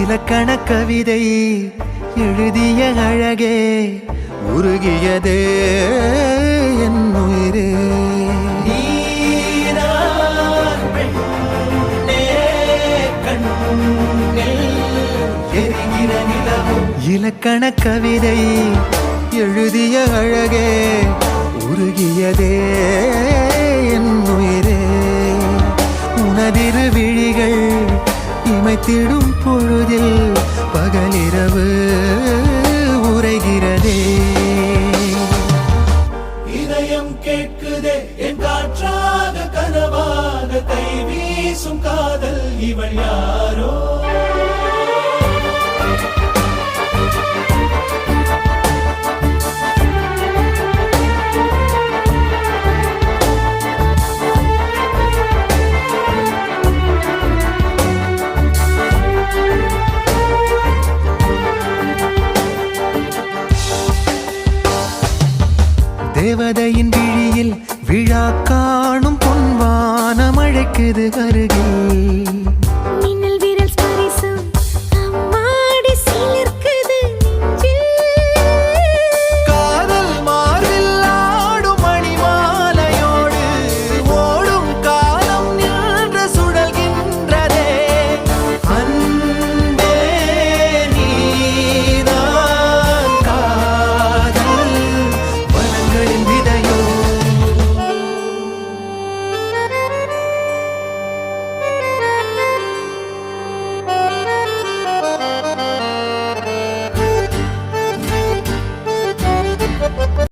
இலக்கண கவிதை எழுதிய அழகே உருகியதே என் உயிரே. இலக்கண கவிதை எழுதிய அழகே உருகியதே என் உயிரே. உனதிரு விழிகள் இமைத்திடும் பொழுதில் பகலிரவு உரைகிறதே. இதயம் கேட்குதே என் காற்றாக கனவாக கை வீசும் காதல் இவள் யாரோ. தேவதையின் விழியில் விழா காணும் பொன்வானம் அழைக்குது அருகில்.